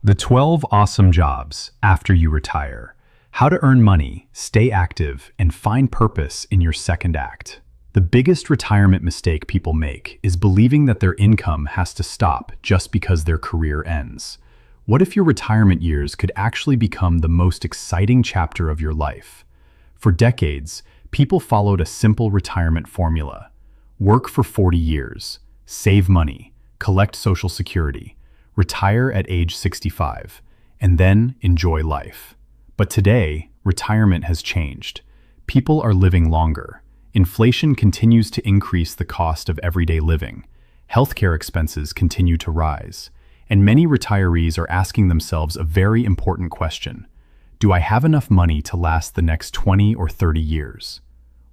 The 12 awesome jobs after you retire. How to earn money, stay active, and find purpose in your second act. The biggest retirement mistake people make is believing that their income has to stop just because their career ends. What if your retirement years could actually become the most exciting chapter of your life? For decades, people followed a simple retirement formula. Work for 40 years, save money, collect Social Security, retire at age 65, and then enjoy life. But today, retirement has changed. People are living longer. Inflation continues to increase the cost of everyday living. Healthcare expenses continue to rise. And many retirees are asking themselves a very important question. Do I have enough money to last the next 20 or 30 years?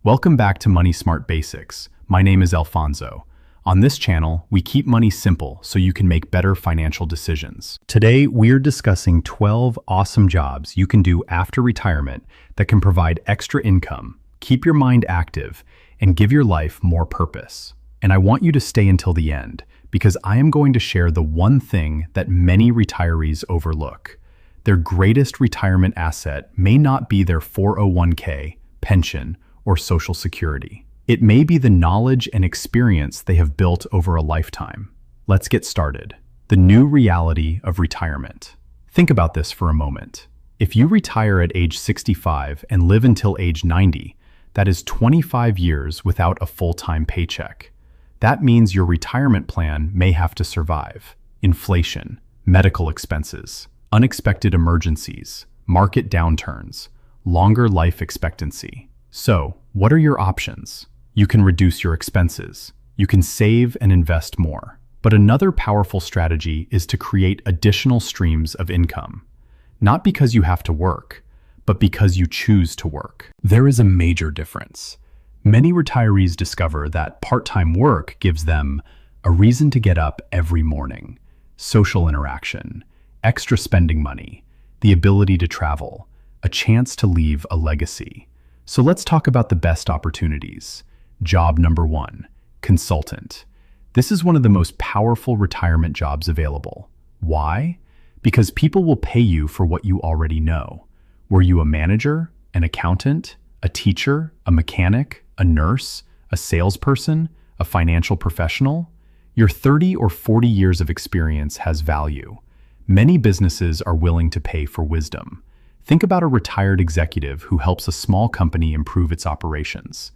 Welcome back to Money Smart Basics. My name is Alphonso. On this channel, we keep money simple so you can make better financial decisions. Today, we're discussing 12 awesome jobs you can do after retirement that can provide extra income, keep your mind active, and give your life more purpose. And I want you to stay until the end, because I am going to share the one thing that many retirees overlook. Their greatest retirement asset may not be their 401k, pension, or Social Security. It may be the knowledge and experience they have built over a lifetime. Let's get started. The new reality of retirement. Think about this for a moment. If you retire at age 65 and live until age 90, that is 25 years without a full-time paycheck. That means your retirement plan may have to survive inflation, medical expenses, unexpected emergencies, market downturns, longer life expectancy. So, what are your options? You can reduce your expenses. You can save and invest more. But another powerful strategy is to create additional streams of income. Not because you have to work, but because you choose to work. There is a major difference. Many retirees discover that part-time work gives them a reason to get up every morning, social interaction, extra spending money, the ability to travel, a chance to leave a legacy. So let's talk about the best opportunities. Job number 1, consultant. This is one of the most powerful retirement jobs available. Why? Because people will pay you for what you already know. Were you a manager, an accountant, a teacher, a mechanic, a nurse, a salesperson, a financial professional? Your 30 or 40 years of experience has value. Many businesses are willing to pay for wisdom. Think about a retired executive who helps a small company improve its operations.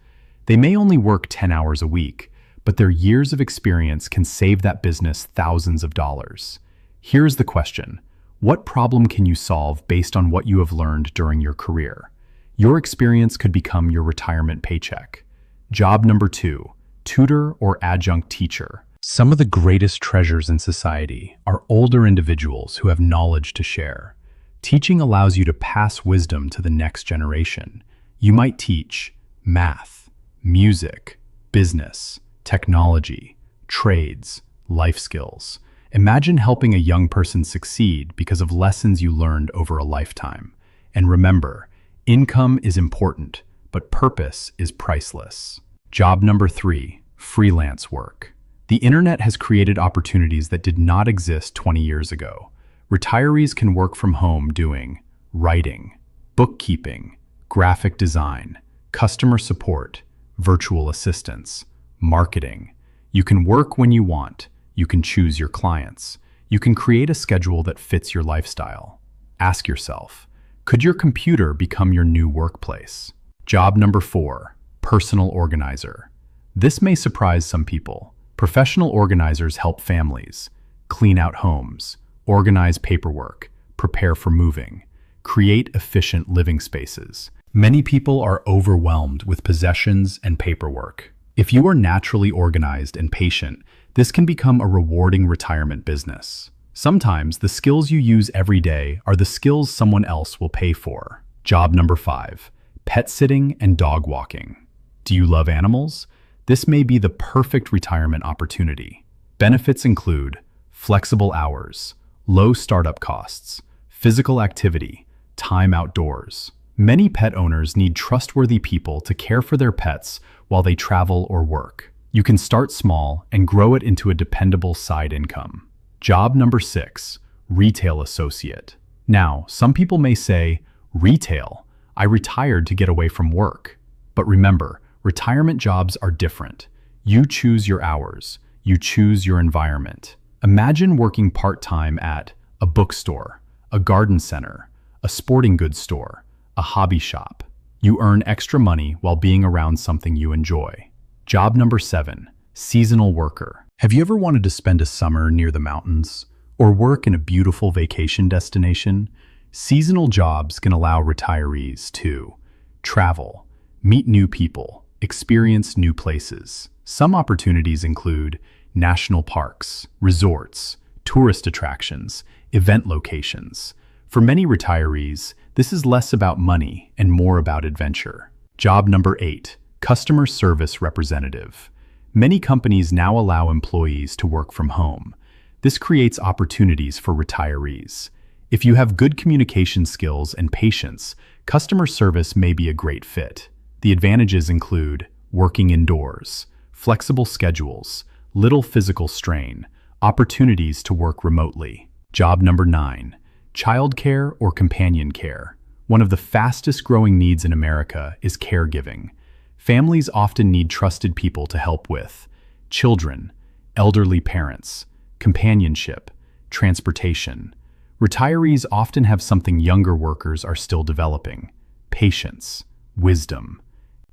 They may only work 10 hours a week, but their years of experience can save that business thousands of dollars. Here's the question. What problem can you solve based on what you have learned during your career? Your experience could become your retirement paycheck. Job number 2, tutor or adjunct teacher. Some of the greatest treasures in society are older individuals who have knowledge to share. Teaching allows you to pass wisdom to the next generation. You might teach math, music, business, technology, trades, life skills. Imagine helping a young person succeed because of lessons you learned over a lifetime. And remember, income is important, but purpose is priceless. Job number 3, freelance work. The internet has created opportunities that did not exist 20 years ago. Retirees can work from home doing writing, bookkeeping, graphic design, customer support, virtual assistants, marketing. You can work when you want. You can choose your clients. You can create a schedule that fits your lifestyle. Ask yourself, could your computer become your new workplace? Job number 4, personal organizer. This may surprise some people. Professional organizers help families clean out homes, organize paperwork, prepare for moving, create efficient living spaces. Many people are overwhelmed with possessions and paperwork. If you are naturally organized and patient, this can become a rewarding retirement business. Sometimes the skills you use every day are the skills someone else will pay for. Job number 5, pet sitting and dog walking. Do you love animals? This may be the perfect retirement opportunity. Benefits include flexible hours, low startup costs, physical activity, time outdoors. Many pet owners need trustworthy people to care for their pets while they travel or work. You can start small and grow it into a dependable side income. Job number 6, retail associate. Now, some people may say, retail, I retired to get away from work. But remember, retirement jobs are different. You choose your hours. You choose your environment. Imagine working part-time at a bookstore, a garden center, a sporting goods store, a hobby shop. You earn extra money while being around something you enjoy. Job number 7, seasonal worker. Have you ever wanted to spend a summer near the mountains or work in a beautiful vacation destination? Seasonal jobs can allow retirees to travel, meet new people, experience new places. Some opportunities include national parks, resorts, tourist attractions, event locations. For many retirees, this is less about money and more about adventure. Job number 8, customer service representative. Many companies now allow employees to work from home. This creates opportunities for retirees. If you have good communication skills and patience, customer service may be a great fit. The advantages include working indoors, flexible schedules, little physical strain, opportunities to work remotely. Job number 9, childcare or companion care. One of the fastest growing needs in America is caregiving. Families often need trusted people to help with children, elderly parents, companionship, transportation. Retirees often have something younger workers are still developing: patience, wisdom,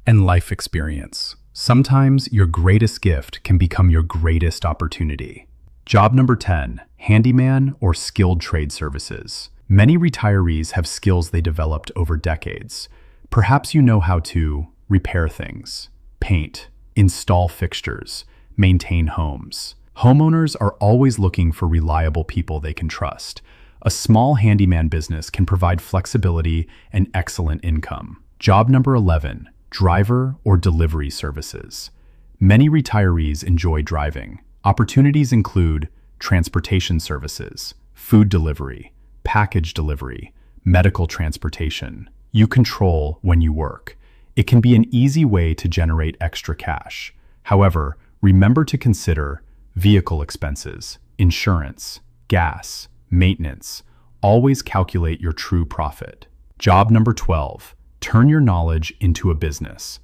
and life experience. Sometimes your greatest gift can become your greatest opportunity. Job number 10, handyman or skilled trade services. Many retirees have skills they developed over decades. Perhaps you know how to repair things, paint, install fixtures, maintain homes. Homeowners are always looking for reliable people they can trust. A small handyman business can provide flexibility and excellent income. Job number 11, driver or delivery services. Many retirees enjoy driving. Opportunities include transportation services, food delivery, package delivery, medical transportation. You control when you work. It can be an easy way to generate extra cash. However, remember to consider vehicle expenses, insurance, gas, maintenance. Always calculate your true profit. Job number 12, turn your knowledge into a business.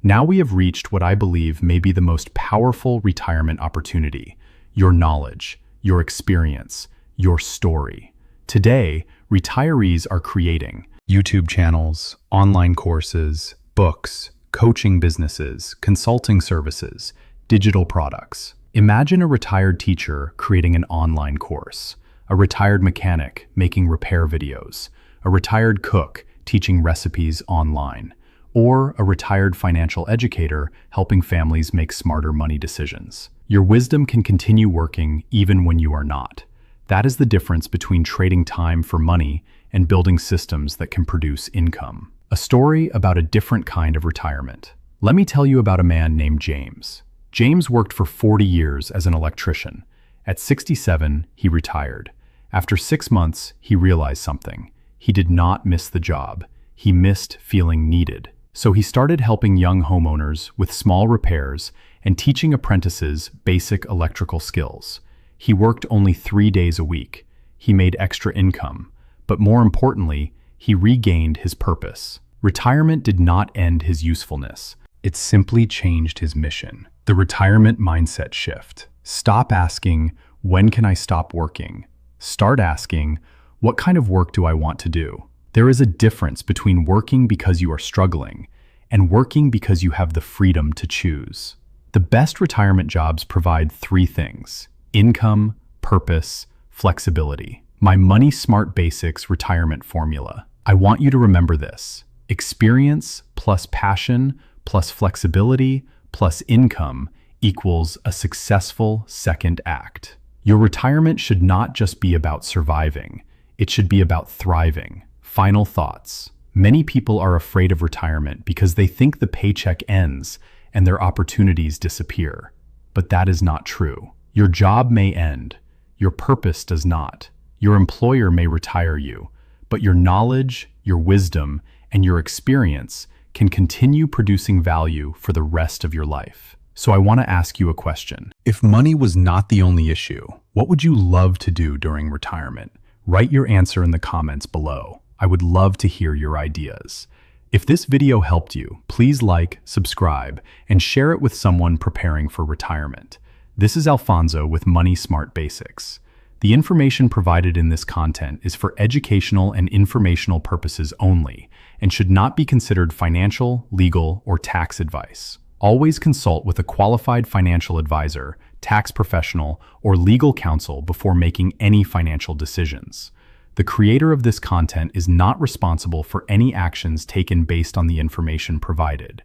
Now we have reached what I believe may be the most powerful retirement opportunity: your knowledge, your experience, your story. Today, retirees are creating YouTube channels, online courses, books, coaching businesses, consulting services, digital products. Imagine a retired teacher creating an online course, a retired mechanic making repair videos, a retired cook teaching recipes online, or a retired financial educator helping families make smarter money decisions. Your wisdom can continue working even when you are not. That is the difference between trading time for money and building systems that can produce income. A story about a different kind of retirement. Let me tell you about a man named James. James worked for 40 years as an electrician. At 67, he retired. After 6 months, he realized something. He did not miss the job. He missed feeling needed. So he started helping young homeowners with small repairs and teaching apprentices basic electrical skills. He worked only 3 days a week. He made extra income, but more importantly, he regained his purpose. Retirement did not end his usefulness. It simply changed his mission. The retirement mindset shift. Stop asking, when can I stop working? Start asking, what kind of work do I want to do? There is a difference between working because you are struggling and working because you have the freedom to choose. The best retirement jobs provide 3 things: income, purpose, flexibility. My Money Smart Basics retirement formula. I want you to remember this: experience plus passion plus flexibility plus income equals a successful second act. Your retirement should not just be about surviving. It should be about thriving. Final thoughts. Many people are afraid of retirement because they think the paycheck ends and their opportunities disappear. But that is not true. Your job may end. Your purpose does not. Your employer may retire you, but your knowledge, your wisdom, and your experience can continue producing value for the rest of your life. So I want to ask you a question. If money was not the only issue, what would you love to do during retirement? Write your answer in the comments below. I would love to hear your ideas. If this video helped you, please like, subscribe, and share it with someone preparing for retirement. This is Alphonso with Money Smart Basics. The information provided in this content is for educational and informational purposes only and should not be considered financial, legal, or tax advice. Always consult with a qualified financial advisor, tax professional, or legal counsel before making any financial decisions. The creator of this content is not responsible for any actions taken based on the information provided.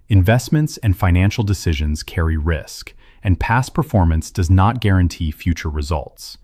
Investments and financial decisions carry risk, and past performance does not guarantee future results.